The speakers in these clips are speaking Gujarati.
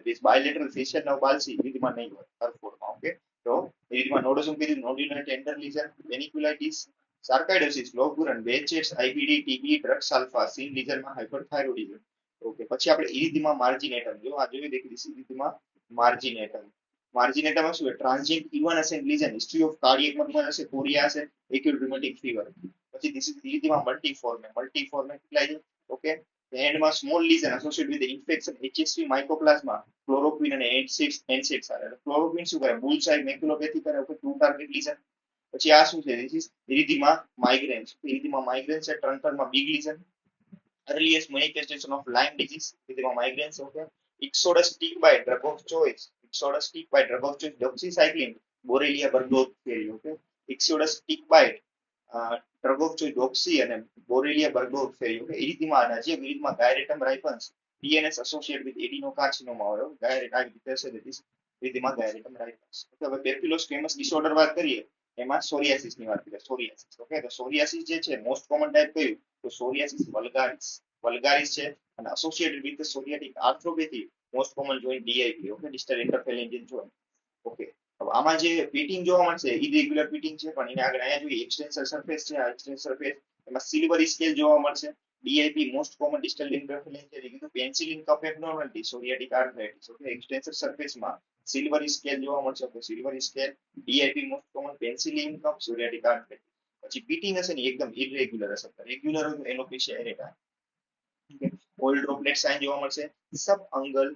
this bilateral facial nerve palsy એ રીતમાં નહીં હોય હરફોડમાં. ઓકે, તો એ રીતમાં નોડો શું કીધું, nodular tender lesion, panniculitis, sarcoidosis, લોબુરન, બેચેટ્સ, આઈબીડી, ટીબી, ડ્રગ્સ આલ્ફા, સીન લીઝનમાં હાઇપરથાઇરોઇડિઝમ. ઓકે, પછી આપણે ઇરિથિમા માર્જિનેટમ જો આ જોયું દેખી ઇરિથિમા માર્જિનેટમ. માર્જિનેટમ શું છે, transient evanescent lesion, history of cardiac murmur હશે, કોરિયા હશે, એક્યુટ રુમેટિક ફીવર. પછી this is erythema multiforme. Multiforme કેટલા છે, ઓકે, એન્ડમાં small lesion associated with infection, HSV mycoplasma, chloroquine અને એન્ડસેટ્સ આવે. ક્લોરોક્વિન શું કરે, બુલસાઈ મેક્યુલોપેથી કરે, ઓકે, ટુ ટાર્ગેટ લીઝન. પછી આ શું છે, ધીસ ઇઝ ઇરિથિમા માઇગ્રેન્સ. ઇરિથિમા માઇગ્રેન્સ છે ટ્રંકલમાં big lesion. earliest manifestation of Lyme disease, erythema migrans, okay. Ixodes tick bite, drug of choice. Ixodes tick bite, drug of choice, doxycycline, Borrelia burgdorferi, okay. Ixodes tick bite, drug of choice, doxy and Borrelia burgdorferi, okay. Erythema anagia, erythema gyratum ripens, DNS associated with adenocarcinoma, okay. Erythema gyratum ripens. Okay, હવે પેપ્યુલોસ્કેમસ ડિસઓર્ડર વાત કરીએ એમાં સોરિયાસિસ ની વાત કરીએ. સોરિયાસિસ, ઓકે, તો સોરિયાસિસ જે છે મોસ્ટ કોમન ટાઈપ કયું, તો સોરિયાસિસ વલ્ગારિસ. વલ્ગારિસ છે અને associated with psoriatic arthropathy most common joint DIP, okay, distal interphalangeal joint. Okay, હવે આમાં જે પીટિંગ જોવા મળશે ઇરેગ્યુલર પીટિંગ છે, પણ એને આગળ અહીંયા જોઈએ એક્સટેન્સર સરફેસ છે. આ એક્સટેન્સર સરફેસ એમાં સિલ્વરી સ્કેલ જોવા મળશે. DIP most common distal interphalangeal કીધું, pencil in cup abnormality, psoriatic arthritis, okay. Extensor સરફેસમાં સિલ્વરી સ્કેલ જોવા મળશે, okay, silvery scale, DIP most common, pencil in cup, psoriatic arthritis. પછી પીટિંગ હશે ને એકદમ ઇરેગ્યુલર હશે. રેગ્યુલર હોય તો alopecia areata. Oil droplet sign જોવા મળશે. Sub ungual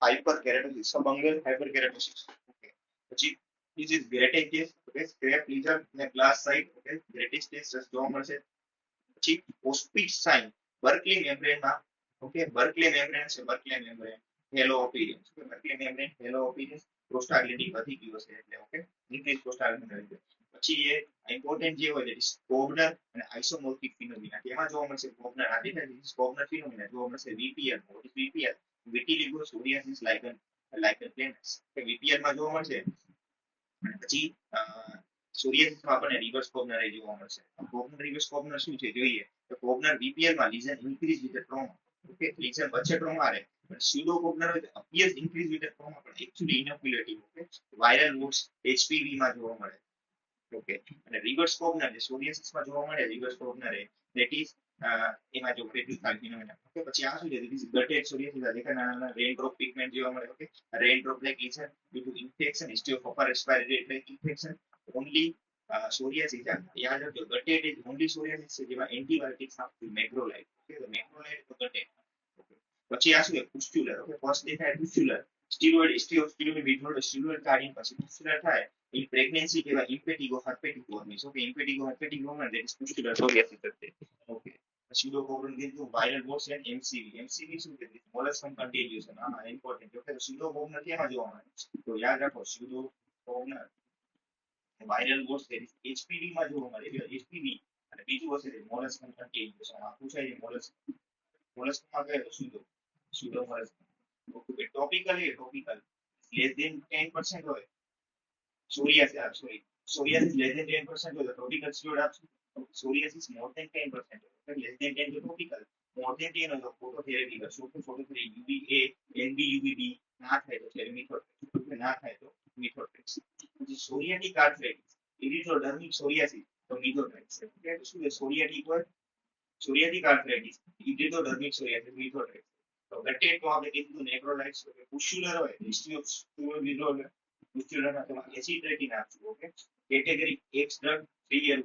hyperkeratosis, sub ungual hyperkeratosis. Okay, પછી this is ગ્રેટેકેસ, ઓકે, સ્ક્રેપ લીઝન અને ગ્લાસ સાઇટ, ઓકે, ગ્રેટેકેસ જોવા મળશે. પછી Auspitz sign Bulkley membrane, okay, Bulkley membrane છે, બર્કલી મેમ્બ્રેન હેલો ઓપિરિયન્સ, ઓકે, બર્કલી મેમ્બ્રેન હેલો ઓપિરિયન્સ, પ્રોસ્ટાગ્લેન્ડિન વધી ગયું છે એટલે, ઓકે, ઇન્ક્રીઝ પ્રોસ્ટાગ્લેન્ડિન. પછી એ ઇમ્પોર્ટન્ટ જે હોય છે કોબનર અને આઇસોમોર્ફિક ફિનોમિના, એમાં જોવા મળશે કોબનર. આ દેખાય કોબનર ફિનોમિના જોવા મળશે. VPL, what is VPL, vitiligo psoriasis lichen, lichen planes, કે વીપીએલ માં જોવા મળશે. પછી સોરિયાસિસમાં આપણને રિવર્સ કોબનર જોવા મળશે. કોબનર રિવર્સ કોબનર શું છે જોઈએ, તો કોબનર વીપીએલ માં lesion increase with trauma, okay, lesion વચ્ચે ટ્રોમા રહે, પણ સ્યુડો કોબનર હોય તો અપિયર્સ ઇન્ક્રીઝ વિથ ટ્રોમા, પણ actually inoculative, okay, viral warts HPV માં જોવા મળે. ઓકે, અને રિવર્સ કોબનર જે સોરિયાસિસમાં જોવા મળે, રિવર્સ કોબનર ધેટ ઇઝ એમાં જો પેટ્યુથાલ ફિનોમિના, ઓકે. પછી આ શું છે, ધીસ ઇઝ ગટેડ સોરિયાસિસ, દેખાય નાના નાના રેન ડ્રોપ પિગમેન્ટ જોવા મળે, okay. Rain drop like lesion due to infection, history of upper respiratory tract infection, only psoriasis. યાદ રાખજો ગટેડ ઇઝ ઓન્લી સોરિયાસિસ છે જેમાં એન્ટીબાયોટિક્સ આપવું, મેક્રોલાઇડ, ઓકે, તો મેક્રોલાઇડ તો ગટેડ. ઓકે, પછી આ શું છે, પુસ્ચ્યુલર, ઓકે, ફર્સ્ટ દેખાય pustular, steroid, history of steroid withhold steroid કાઢીને પછી પુસ્ચ્યુલર થાય. In pregnancy કહેવાય impetigo herpetiformis, okay, impetigo herpetiformis, that is pustular psoriasis થશે. Okay, pseudococcus કીધું, viral wars and MCV. MCV શું છે, molluscum contagiosum. હા, important. Okay, તો pseudococcus કેમાં જોવા મળે, તો યાદ રાખો pseudococcus viral wars, that is HPV માં જોવા મળે, એટલે HPV. અને બીજું હશે molluscum contagiosum. આ પૂછાય છે molluscum. molluscum માં કહેવાય pseudomolluscum. Okay, topical એ topical less than 10% હોય. Psoriasis less than 10% હોય તો topical steroid આપશું. Psoriasis more than 10% હોય તો less than 10 તો topical, more than 10 હોય તો phototherapy કરશું. phototherapy UVA, NB, UVB ના થાય તો methotrexate, ના થાય તો methotrexate. પછી psoriatic arthritis, erythrodermic psoriasis તો methotrexate. એટલે શું છે, psoriatic હોય, psoriatic arthritis, erythrodermic psoriasis, methotrexate. તો ગટેડ તો આપણે કીધું નેક્રોલાઇટ્સ, પુસ્ચ્યુલર હોય, હિસ્ટ્રી ઓફ સ્ટીરોઇડ વિથહોલ્ડ, પુસ્ચ્યુલરમાં તમે એસિડ રેટિન આપશું, okay. Category X drug 3 year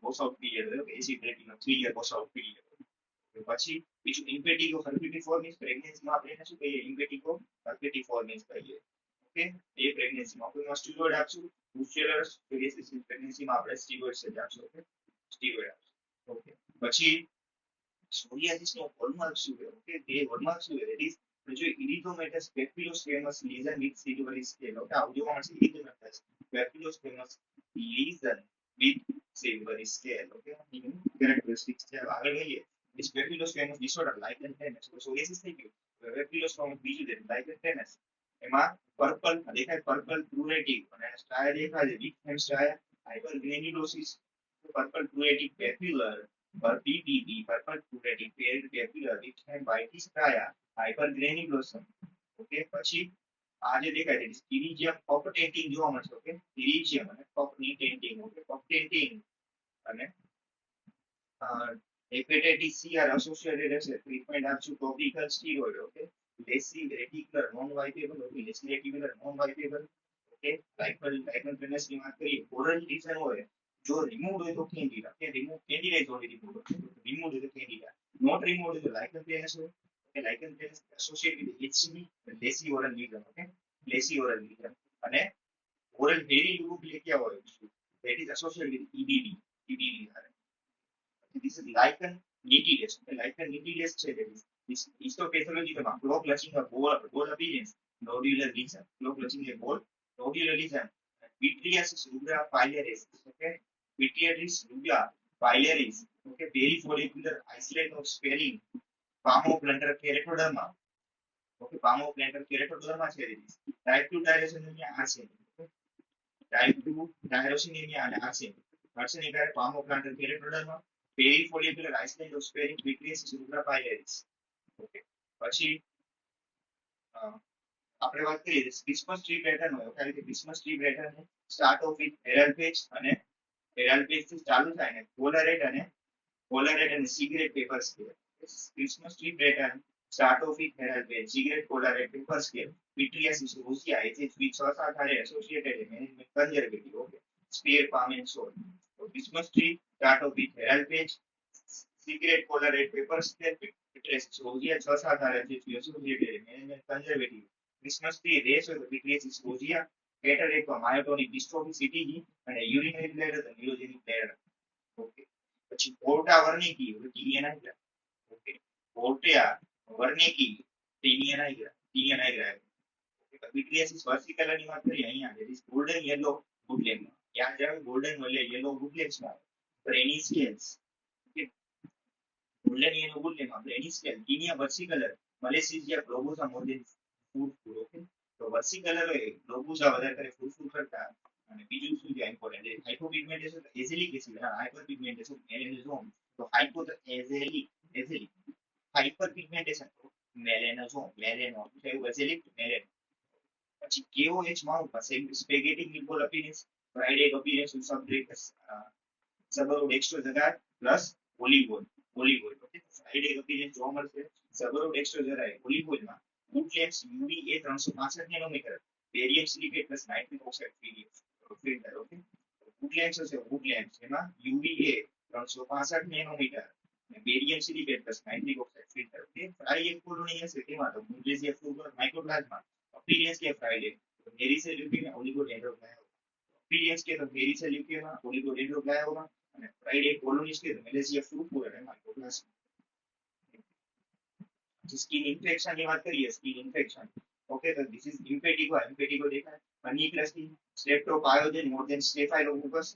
wash out period, okay, acitretin 3 year wash out period. પછી બીજું ઇમ્પેટિગો હર્પેટિફોર્મિસ, પ્રેગ્નન્સીમાં આપણે એને શું કહીએ, ઇમ્પેટિગો હર્પેટિફોર્મિસ કહીએ, ઓકે. એ પ્રેગ્નન્સીમાં આપણે સ્ટીરોઇડ આપશું. પુસ્ચ્યુલર સોરિયાસિસ પ્રેગ્નન્સીમાં આપણે સ્ટીરોઇડ જ આપશું, ઓકે, સ્ટીરોઇડ આપશું, ઓકે. પછી સોરિયાસિસનો હોલમાર્ક શું છે, ઓકે, તે હોલમાર્ક શું છે, ધેટ ઇઝ જો erythematous papillosquamous lesion with silvery scale, okay, આવું જોવા મળશે erythematous papillosquamous lesion with silvery scale, okay. Characteristics છે. આગળ જોઈએ this papillosquamous disorder lichen planus, psoriasis થઈ ગયું, papillosquamous બીજું છે lichen planus, એમાં પર્પલ દેખાય, પર્પલ પ્રુરેટિવ અને સ્ટ્રાયા દેખાય છે, big hand straya, hypergranulosis, purple pruritic papular, PPP, purple pruritic papular with hand whitish straya, hypergranulosum, okay. પછી આ જે દેખાય છે ઇરિજિયમ પફટેન્ટિંગ જોવા મળશે. ઓકે, ઇરિજિયમ અને પફટેન્ટિંગ. ઓકે, પફટેન્ટિંગ અને hepatitis C are associated as a treatment of topical steroid. Okay, lessy reticular non-viable. Okay, lessy reticular non-viable. Okay, lichen planus ની વાત કરીએ, oral lesion હોય જો removed હોય તો candida. Okay, remove candida is only removed. Removed હોય તો candida. Not removed હોય તો lichen planus હોય. Okay, lichen planus associated with HCV, lessy oral lesion. Okay, lessy oral lesion અને oral hairy leukoplakia હોય that is associated with EBD. EBD. This is lichen nitidus. Lichen nitidus છે this histopathology માં claw clutching a ball appearance, nodular lesion, claw clutching a ball, nodular lesion, Pityriasis rubra pilaris. Okay, Pityriasis rubra pilaris. Okay, perifollicular isolate of spelling, palmoplantar keratoderma. Okay, palmoplantar keratoderma છે type 2 tyrosinemia આ છે. type 2 tyrosinemia અને આ છે. Arsenic palmoplantar keratoderma, perifollicular isolate of spelling, Pityriasis rubra pilaris. Okay, પછી આપણે વાત કરીએ ક્રિસમસ ટ્રી પેટર્ન હોય. ઓકે, રીતે Christmas tree pattern start off with herald patch અને હેરલ પેજ થી ચાલુ થાય ને પોલરેટ અને cigarette paper scale. Christmas tree pattern start off with herald patch, cigarette collarette paper scale, Pityriasis rosea HHV 6-7 હારે associated management conservative. Okay, spare palm and sole. Christmas tree start off with herald patch, cigarette collarette paper scale, Pityriasis rosea 6-7 હારે HHV associated management conservative. Christmas tree rash હોય તો Pityriasis rosea, cataract or myotonic dystrophy CTG અને urinary bladder તો neurogenic bladder. ઓકે, પછી પોર્ટા વર્નિકી ટીનિયા નાઇગ્રા. ઓકે, પોર્ટા વર્નિકી ટીનિયા નાઇગ્રા. ઓકે, Pityriasis versicolor ની વાત કરીએ અહીંયા જે ઇઝ golden yellow woodland માં યાદ રાખો golden yellow woodlands માં brainy scales. Okay, golden yellow woodland માં brainy scale ટીનિયા versicolor Malassezia globosa more than food. Okay, તો versicolor હોય globosa વધારે કરે ફૂડ કરતા. અને બીજું શું છે ઇમ્પોર્ટન્ટ છે હાઇપોપિગમેન્ટેશન એઝેલિક એસિડ. હાઇપરપિગમેન્ટેશન મેલેનોઝોમ તો એઝેલિક હાઇપરપિગમેન્ટેશન મેલેનોઝોમ છે એઝેલિક મેલેન. પછી KOH માઉન્ટ પાસે સ્પેગેટિક નિકોલ અપીરન્સ, ફ્રાઇડે અપીરન્સ સબડ્રેટ સબરોડ એક્સ્ટ્રોઝેરાર પ્લસ ઓલિગોલ. ઓકે, ફ્રાઇડે અપીરન્સ જોવા મળશે સબરોડ એક્સ્ટ્રોઝેરાર ઓલિગોલમાં. woodlands UVA 365 nanometre, barium silicate plus nitric oxide filter. Okay, woodlands હશે woodlands એમાં UVA 365 નેનોમીટર અને barium silicate plus nitric oxide filter. Okay, fried colony હશે તેમાં તો મુલેઝિયા ફ્રુગર માઇક્રોપ્લાઝ્મા. અપીરિયન્સ કે fried egg hairy cell leukaemia oligodendroglioma. Appearance કે તો મેરિસેલ લ્યુકેમિયા ઓલિગોડેન્ડ્રોગ્લાયોમા અને ફ્રાઇડે કોલોનીસ કે મેલેઝિયા ફ્રુગર અને માઇક્રોપ્લાઝ્મા. સ્કિન ઇન્ફેક્શન ની વાત કરીએ સ્કિન ઇન્ફેક્શન. ઓકે, તો ધીસ ઇઝ ઇમ્પેટિગો દેખાય અનિક્લસી streptopyogen more than Staphylococcus.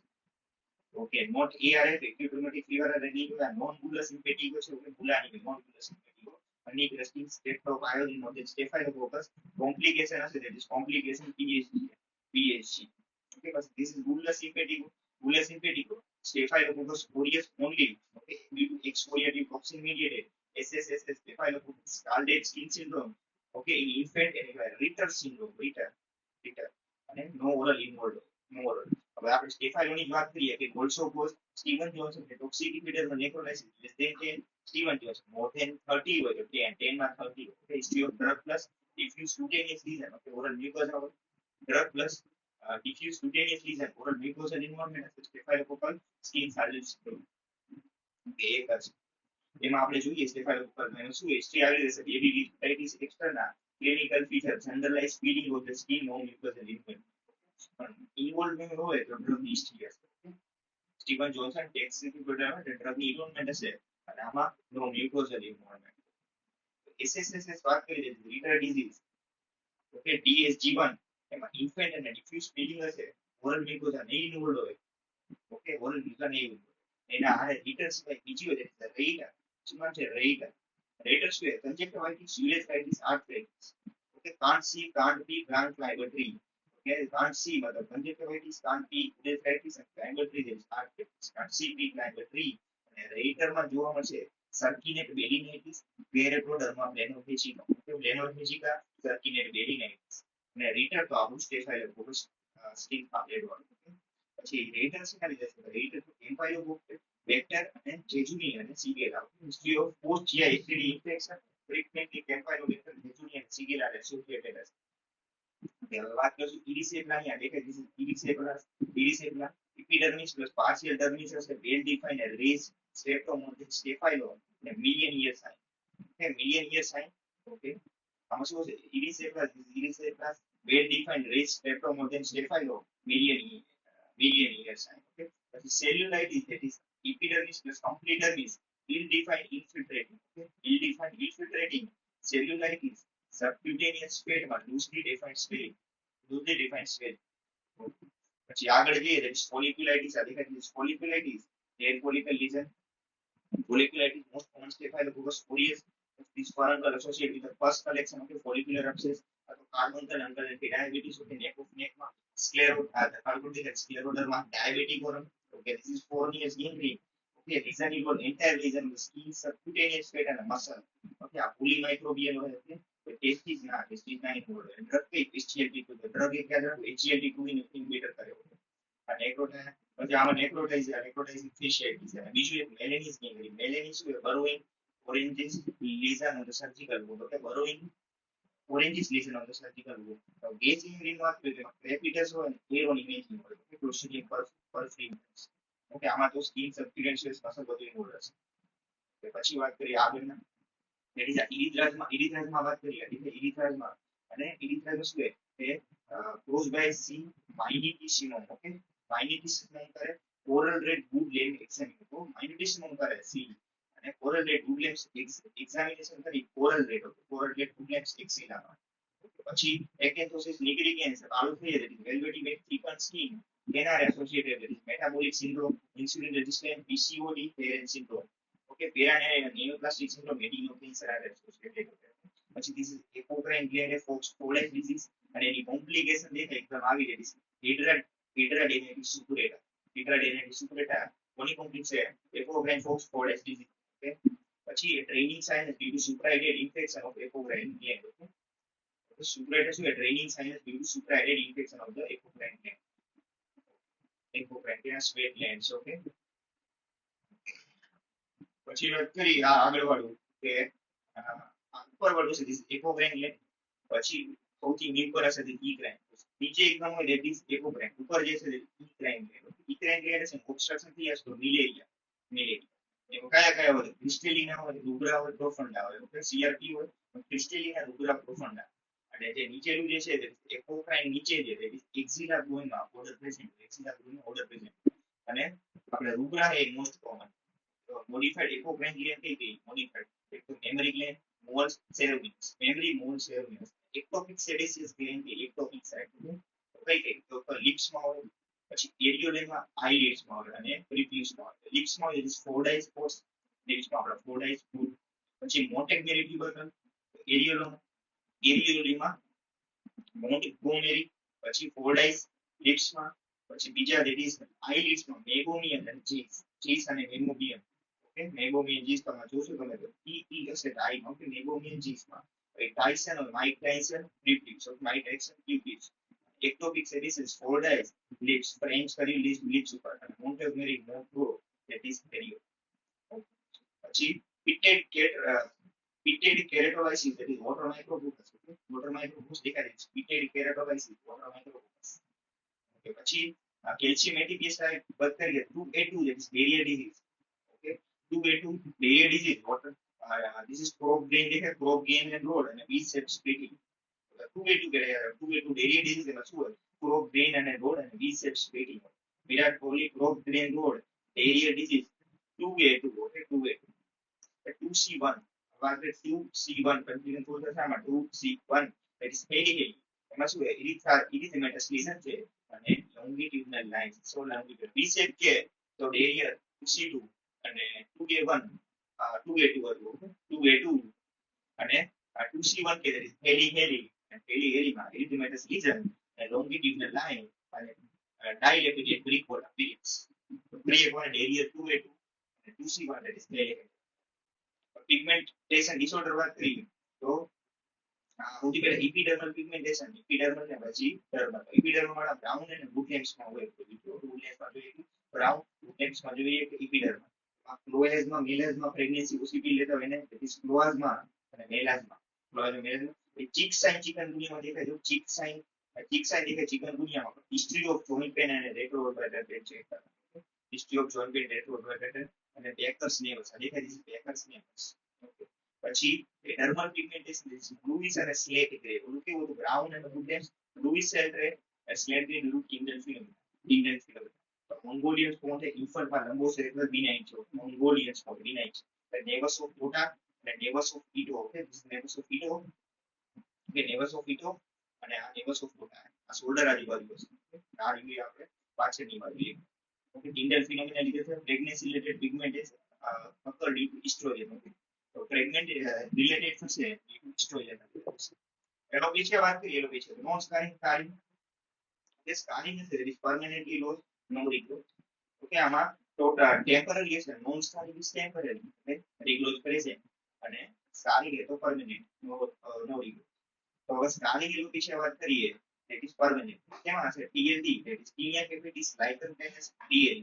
Okay, not ARF acute rheumatic fever અને નોન બુલસ ઇમ્પેટિગો છે. ઓકે, બુલાની નોન બુલસ ઇમ્પેટિગો અનિક્લસી streptopyogen more than Staphylococcus. Complication હશે that is complication PHG. Okay, બસ this is bullous impetigo Staphylococcus aureus only. Okay, due to exfoliative toxin mediated SSS Staphylococcus scalded skin syndrome. Okay, in infant and Ritter syndrome. Ritter અને નો ઓરલ ઇન્વોલ્વ. હવે આપણે સ્ટેફાઇલોની વાત કરીએ કે ઓલ્સો કોઝ સ્ટીવન જોન્સન કે ટોક્સિક ઇન્ફિડરનો necrolysis less than 10. Steven Johnson more than 30 હોય તો 10 માં 30. Okay, history of drug plus diffuse cutaneous lesion. Okay, oral mucosa drug plus diffuse cutaneous lesion oral mucosal involvement staphylococcal skin scalded syndrome. Okay, એક હશે એમાં આપણે જોઈએ સ્ટેફાઇલોકોકલ એનો શું હિસ્ટ્રી આવી રહેશે baby hepatitis externa clinical feature generalise peeling of the skin no mucosal involvement હોય તો ડ્રગની હિસ્ટ્રી હશે. સ્ટીવન જોન્સન ટેક્સિક ઇન્ફિડરનો ડ્રગની ઇન્વોલ્વમેન્ટ હશે અને આમાં નો મ્યુકોઝલ ઇન્વોલ્વમેન્ટ. SSS વાત કરીએ રીટર ડિઝીઝ. ઓકે, DSG1 એમાં ઇન્ફન્ટ અને ડિફ્યુઝ ફીલિંગ હશે ઓરલ મ્યુકોઝા નહીં ઇન્વોલ્વ હોય. ઓકે, ઓરલ મ્યુકોઝા નહીં ઇન્વોલ્વ એના હારે રીટર સિવાય બીજી હોય રેઇટર. શું છે રેઇટર? રેઇટર શું છે conjunctivitis urethritis arthritis. Okay, can't see can't be can't fly but tree. Okay, can't see મતલબ conjunctivitis can't be urethritis and climb a tree is arthritis. Can't see be climb a tree અને રેઇટર માં જોવા મળશે સર્કિનેટ બેલિનાઇટિસ, પેરેપ્રોડર્મા પ્લેનોફેજિકા. ઓકે, પ્લેનોફેજિકા સર્કિનેટ બેલિનાઇટિસ અને રીટર તો આપણું સ્ટેફાઇલોકોકસ સ્ટીમ પાપલેટ વાળું. પછી રીટર શેના લીધે છે? રીટર તો કેમ્પાઇલોકોકસ વેક્ટર અને જેજુની અને Shigella. History of post GI STD infection frequently Campylobacter jejuni અને સીગેલા એસોસિએટેડ છે. હવે વાત કરીશું ઇરિસેપ્લા. અહીંયા દેખાય છે ઇરિસેપ્લા epidermis plus partial dermis હશે, well defined rays streptomorphic staphylo અને million year sign. Okay, million year sign. Okay, આમાં શું છે? ઇરિસેપ્લા well defined rays streptomorphic staphylo million year sign. Okay, પછી cellulitis, that is epidermis plus complete dermis, ill defined infiltrating. Okay, ill defined infiltrating cellulitis, subcutaneous fat માં loosely defined swelling, loosely defined swelling. પછી આગળ જઈએ તો folliculitis. આ દેખાય છે folliculitis, hair follicle lesion. Folliculitis most common staphylococcus aureus. This furuncle associated with the first collection of the follicular abscess અથવા carbuncle uncollated diabetes of the neck of neck માં carbuncle scleroderma diabeticum. Okay, this is 4 years gangrene. Okay, lesion involve entire lesion of the skin, subcutaneous fat and muscle. Okay, આ polymicrobial હોય છે. ટેસ્ટિસ ના ઇન્વોલ્વ. ડ્રગ કઈ SGLT2, ડ્રગ એક યાદ રાખો SGLT2 ઇન્હિબિટર કરે છે. આ નેક્રોટાઇન, પછી આમાં નેક્રોટાઇઝિંગ ફેશિયાઇટિસ છે. બીજું એક મેલેનિસ ગેંગ્રીન. મેલેનિસ શું છે? Burrowing oranges lesion on the surgical wound. Okay, burrowing oranges lesion on the surgical wound. Gas gangrene વાત કરીએ તો ક્રેપિટસ હોય ને એરોન ઇમેજિંગ હોય. Okay, Clostridium perfringens. ઓકે, આમાં તો સ્કિન સબક્યુટેનિયસ મસલ બધું ઇન્વોલ્વ છે. પછી વાત કરીએ આગળના ઇરિથ્રાઝમાં વાત કરીએ. ઇરિથ્રાઝમાં અને ઇરિથ્રાઝ શું છે? ક્રોસ by C minutissimum. Okay, minutissimum કરે ઓરલ રેડ ગુડ લેમ એક્ઝામિન. તો માઇનિટિસિમમ કરે સી અને ઓરલ રેડ ગુડ લેમ એક્ઝામિનેશન કરી ઓરલ રેડ. ઓરલ રેડ ગુડ લેમ એક્સિલામાં. પછી એકેન્થોસિસ નિગ્રિગેન્સ ચાલુ થઈ જાય. વેલ્વેટી બેક થિકન સ્કિન કેનાર associated with metabolic syndrome, insulin resistant, PCOD, પેરેન syndrome. Okay, neoplastic syndrome, adenocancer are associated with it. પછી this is apocrine gland fox Fowler's disease અને એની કોમ્પ્લિકેશન દેખાય એકદમ આવી રહી છે. hydradenitis suppurata. hydradenitis suppurata કોની કોમ્પ્લિકેશન છે? apocrine fox Fowler's disease. Okay, પછી draining sinus due to suprahead infection of apocrine gland. Okay, suppurata શું છે? draining sinus due to suprahead infection of the apocrine gland. apocrine sweat glands. Okay, પછી વાત કરી આ આગળ વાળું કે ઉપર વાળું છે એકોગ્રેન ગ્લેન્ડ. પછી સૌથી મ્યુકરસ છે ઇક્રાઇન. નીચે એકદમ હોય ધેટ ઇઝ એકોગ્રેન. ઉપર જે છે ઇક્રાઇન ગ્લેન્ડ. ઇક્રાઇન ગ્લેન્ડ છે ઓબ્સ્ટ્રક્શન થઈ જશે તો મિલેરિયા. એમાં કયા હોય? ક્રિસ્ટેલિના હોય, રુબ્રા હોય, પ્રોફન્ડા હોય. ઓકે, CRP હોય, ક્રિસ્ટેલિના, રુબ્રા, પ્રોફન્ડા. અને જે નીચેનું જે છે એકોગ્રેન નીચે જે એક્સિલા ગ્લોઈમાં ઓર્ડર પ્રેઝન્ટ. એક્સિલા ગ્લોઈમાં ઓર્ડર પ્રેઝન્ટ. અને આપણે રુબ્રા એ most common. modified apocrine gland કઈ કઈ modified? એક તો mammary gland, Moll's, ceruminous. Mammary, Moll's, ceruminous. Ectopic sebaceous gland કે એક્ટોપિક સાઇટ કઈ કઈ? તો લિપ્સમાં હોય, પછી એરિયોલેમાં, આઈલિડ્સમાં હોય અને પ્રિપ્યુસમાં હોય. લિપ્સમાં હોય ફોર્ડાઇસ પોર્સ. લિપ્સમાં આપણા ફોર્ડાઇસ ફૂડ. પછી મોટેક મેરી ટ્યુબરકલ. એરિયોલીમાં મોન્ટગોમેરી. પછી ફોર્ડાઇસ લિપ્સમાં. પછી બીજા દેટ ઇઝ આઈલિડ્સમાં મેગોમિયન અને ચીસ અને મેમોબિયમ. મેગોમિયન જીસ તમે જોશો તમે તો ઈ હશે ટાઈ. ઓકે, મેગોમિયન જીસ માં ટાઇસન હોય, માઇક ટાઇસન રિપ્લિક્સ ઓફ માઇક ટાઇસન રિપ્લિક્સ. એક્ટોપિક સેડિસિસ ફોર્ડાઇસ લિપ્સ ફ્રેન્ચ કરી લિપ્સ ઉપર અને મોન્ટેગમેરી મોન્ટો ધેટ ઇઝ પેરિયો. પછી pitted keratolysis that is water Micrococcus. Water Micrococcus દેખાય છે. Pitted keratolysis water Micrococcus. Okay, પછી કેલ્શિયમ એટીપીએસ વાત કરીએ 2A2 that is barrier disease. Okay, 2A2 barrier disease. Water. This is crop gain. देखा crop gain and road and V-shaped splitting. 2A2 barrier disease એમાં શું હોય? crop gain and road and V-shaped splitting. Virat Kohli crop gain road barrier disease 2A2. Okay, 2A2. 2C1. વાત કરીએ 2C1 કન્ફ્યુઝન થોડું થશે આમાં. 2C1 that is heavy. એમાં શું હોય? erythematous lesion છે અને longitudinal lines. So longitudinal V-shape છે તો barrier 2C2 અને 2A1 2A2 હતું. 2A2 અને 2C1 કે હેલી માં erythematous lesion અને longitudinal line અને dilapidated brick wall appearance. Brick wall area 2A2 અને 2C1 that is pigmentation disorder વાત કરીએ તો સૌથી પહેલા epidermal pigmentation, epidermal ને પછી dermal. epidermal વાળા બ્રાઉન અને woodlands માં હોય તો woodlands માં જોઈએ બ્રાઉન, woodlands માં જોઈએ કે epidermal. ક્લોએઝ માં મેલેઝ માં પ્રેગ્નન્સી ઓસીપી લેતા હોય ને તેથી ક્લોઆઝ માં અને મેલાઝ માં ચીક સાઇન ચિકનગુનિયામાં દેખાય છે ચીક સાઇન દેખાય ચિકનગુનિયામાં હિસ્ટ્રી ઓફ જોઈન્ટ પેન અને રેટ્રોવર્ટેબ્રલ પેન છે હિસ્ટ્રી ઓફ જોઈન્ટ પેન રેટ્રોવર્ટેબ્રલ અને બેકર્સ નેવસ દેખાય છે બેકર્સ નેવસ. પછી ડર્મલ પિગમેન્ટેશન બ્લુઇશ અને સ્લેટ ગ્રે ઓલું કેવું હતું બ્રાઉન અને woodland bluish slate grey slate grey look કિંગડન ફિલ્મ મોંગોલિયન્સ કોણ છે ઇન્ફન્ટ માં લંબો છે એટલે બિનાઇન છે મોંગોલિયન્સ કોણ બિનાઇન છે નેવસ ઓફ ટોટા અને નેવસ ઓફ ઇટો ઓકે નેવસ ઓફ ઇટો કે નેવસ ઓફ ઇટો અને આ નેવસ ઓફ ટોટા આ શોલ્ડર આજુબાજુ છે આ રીવી આપણે પાછળની બાજુ ઓકે કિંગડન ફિનોમિના લીધે છે pregnancy related pigmentation occur due to oestrogen okay તો પ્રેગ્નન્ટ રિલેટેડ થશે એસ્ટ્રોજન એનો વિશે વાત કરીએ એનો વિશે નોન સ્કારિંગ સ્કારિંગ કે સ્કારિંગ is permanently lost no regrowth okay આમાં ટોટલ ટેમ્પરરી છે નોન સ્કારિંગ is temporary એટલે રીગ્રોથ કરે છે અને સ્કારિંગ એ તો પરમેનન્ટ નો રીગ્રોથ. તો હવે સ્કારિંગ એનું વિશે વાત કરીએ that is permanent કેમાં છે TLD that is tinea capitis lichen planus DL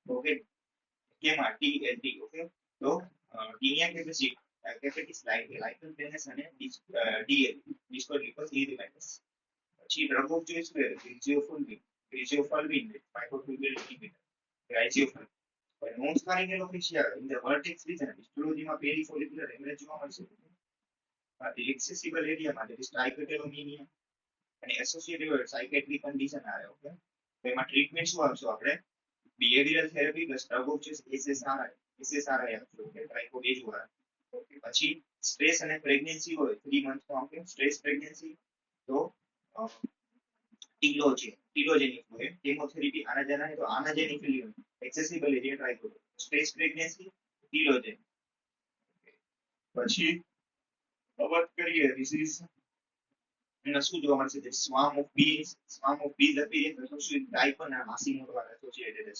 okay કેમાં TLD ઓકે તો tinea capitis lichen planus અને DL discoidal erythematous. પછી drug of choice છે griseofulvin microtubule inhibitor griseofulvin non scarring alopecia in the vertex region histology perifollicular hemorrhage જોવા મળશે accessible area માં trichotillomania અને associated psychiatric condition આવે ઓકે તો એમાં ટ્રીટમેન્ટ શું આપશું આપણે behavioural therapy plus drug of choice SSRI આપશું ઓકે ટ્રાઇકોડેજોરા ઓકે પછી સ્ટ્રેસ અને પ્રેગ્નન્સી હોય 3 મંથ માં ઓકે સ્ટ્રેસ પ્રેગ્નન્સી તો ટીલોજેનિક હોય કેમોથેરાપી આના જના તો આના જેની ફિલિયમ એક્સેસિબલ એરિયા ટ્રાઇકોડ સ્ટ્રેસ પ્રેગ્નન્સી ટીલોજેન પછી વાત કરીએ ડિસીઝ એના શું જોવા મળશે કે swarm of bees appearance associated type અને હાસીમોટો એસોસિએટેડ છે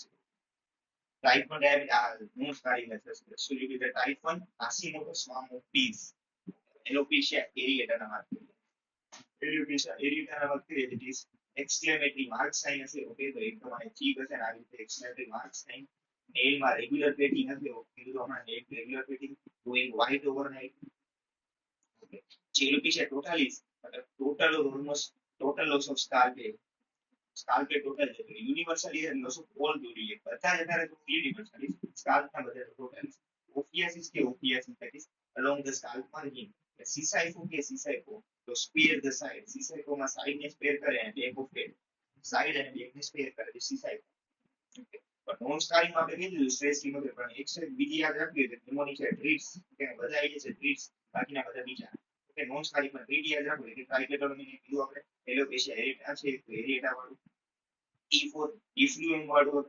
type 1 diabetes no scarring associated type 1 Hashimoto swarm of bees alopecia areata વાત કરીએ એરિએટા વાત કરીએ it is exclamatory mark sign okay okay તો એક તમારે ચીક હશે આવી રીતે એક્સક્લેમેટરી માર્ક સાઇન નેલ માં રેગ્યુલર પેટિંગ હશે ઓકે તો હમણાં nail regular pitting going white overnight okay alopecia totalis total almost total loss of scalp total universally loss of all body બધા જયારે તો universally scalp ના બધા total ophiasis કે ophiasis that is along the scalp margin સિસાઇફો કે સિસાઇફો તો સ્પેર ધ સાઇડ સિસાઇફો માં સાઇડ ને સ્પેર કરે અને બેક ઓફ હેડ સાઇડ અને બેક ને સ્પેર કરે તો સિસાઇફો ઓકે પણ નોન સ્કારિંગ માં આપણે કીધું સ્ટ્રેસ રિમૂવર પણ એક છે બીજી યાદ રાખવી છે ન્યુમોનિક છે ટ્રીટ્સ કે બધા આવી છે ટ્રીટ્સ બાકીના બધા બીજા કે નોન સ્કારિંગ માં ટ્રીટ યાદ રાખવું કે ટ્રાઇકેટોલોમી કીધું આપણે એલોપેશિયા એરિએટા છે એરિએટા વાળું E4 ઇફ્લુએમ વાળું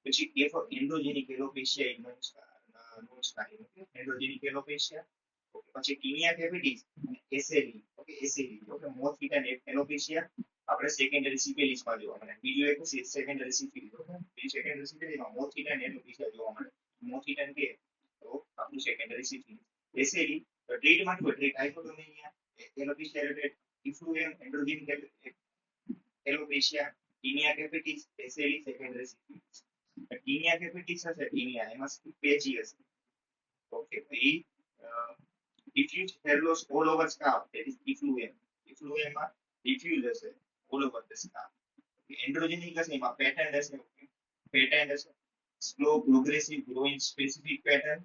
પછી A for endogenic alopecia in non scarring okay endogenic alopecia okay પછી ટીનિયા કેપિટીસ અને SLE okay SLE okay moth eaten alopecia આપણે સેકન્ડરી સિફિલિસ માં જોવા મળે બીજું એક છે સેકન્ડરી સિફિલિસ ઓકે એ સેકન્ડરી સિફિલિસ માં મોથ ફિટન એલોપેશિયા જોવા મળે મોથ ફિટન કે તો આપણું સેકન્ડરી સિફિલિસ એસએલી તો ટ્રીટમેન્ટ હોય trichotillomania alopecia related effluvium endogenic alopecia tinea capitis SLE secondary syphilis tinea capitis હશે ટીનિયા એમાં પેચી હશે ઓકે તો એ diffuse hair loss all over scalp that is effluent માં diffuse હશે all over the scalp androgenic હશે એમાં pattern હશે pattern હશે slow progressive growing specific pattern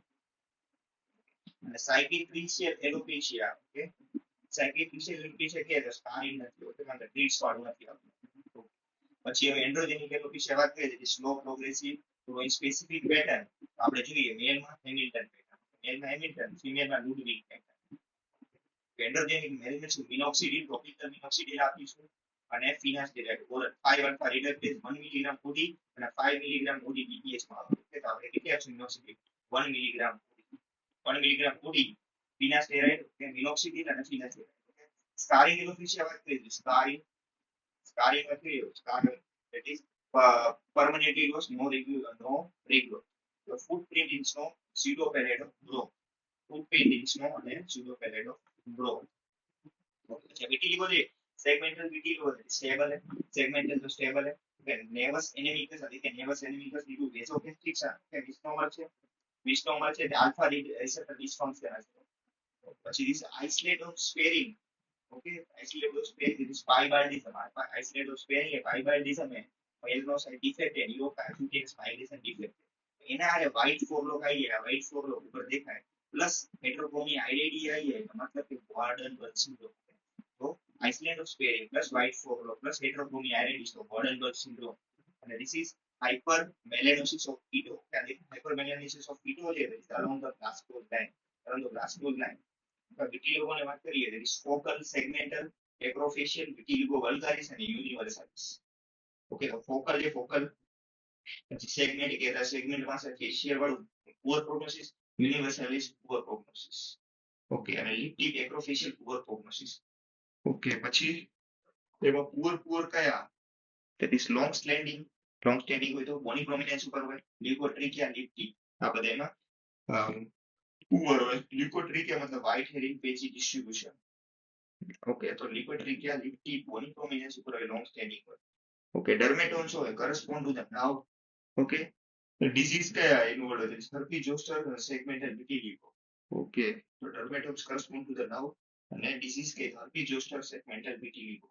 અને cicatricial alopecia okay cicatricial alopecia કે તો સ્કારિંગ નથી હોતું કારણ કે ટ્રીટ્સ વાળું નથી આવતું પછી હવે androgenic alopecia વાત કરીએ તો slow progressive growing specific pattern આપણે જોઈએ મેલ માં હેમિલ્ટન મેલમાં હેમિલ્ટન ફિમેલમાં લુડવિગ એન્ડ્રોજેનિક મેલમાં શું મિનોક્સિડિલ ટોપિકલ મિનોક્સિડિલ આપીશું અને ફિનાસ્ટેરાઇડ ઓરલ 5 અલ્ફા રિડક્ટેઝ 1 મિલીગ્રામ ઓડી અને 5 મિલીગ્રામ ઓડી ડીપીએચ માં આપીશું તો આપણે કેટલી આપશું મિનોક્સિડિલ 1 મિલીગ્રામ 1 મિલીગ્રામ ઓડી ફિનાસ્ટેરાઇડ કે મિનોક્સિડિલ અને ફિનાસ્ટેરાઇડ ઓકે સ્કારિંગ એલોપેશિયા વાત કરીએ સ્કારિંગ વાત કરીએ સ્કારિંગ that is permanently loss no regrowth the footprint in snow pseudo pallido grow footprint in snow અને pseudo pallido grow अच्छा विटिलिगो है सेगमेंटल विटिलिगो है स्टेबल है सेगमेंटल तो स्टेबल है नेवस एनेमिकस अधिक नेवस एनेमिकस ಇದು વેસોગેસ્ટ્રિક છે મિસ્નોમર છે તે આલ્ફા રિસેપ્ટર ડિસફંક્શન હશે પછી this isolate of sparing okay isolate of sparing this is piebaldism isolate of sparing है piebaldism है એલનો સાઇડ ડિફેક્ટ है લો કાઇનેટિક સ્પાઇરેશન ડિફેક્ટ એના આરે વ્હાઇટ ફોરલોક આવી है व्हाइट फोरलॉक ऊपर देखा है प्लस हेट्रोक्रोमी आईडी आई है मतलब कि वार्डन सिंड्रोम तो island of sparing plus white forelock plus heterochromia आईडी तो Waardenburg syndrome and this is hypermelanosis of keto and the hypermelanosis of keto is along the Glasgow line vitiligo ની વાત કરીએ there is focal segmental acrofacial vitiligo vulgaris and universalis okay તો focal જે focal segment કે segment પાસે facial વાળું poor prognosis universalis poor prognosis okay અને elliptic acrofacial poor prognosis okay પછી એમાં poor કયા that is long standing હોય તો bony prominence ઉપર હોય leukotrichia lipti આ બધા એમાં પુઅર હોય leukotrichia मतलब white herring patchy distribution okay તો leukotrichia lipti bony prominence ઉપર હોય long standing હોય ઓકે dermatomes હોય correspond to the nerve okay disease કયા involved હોય herpes zoster segmental vitiligo okay તો dermatomes correspond to the nerve અને disease કે herpes zoster segmental vitiligo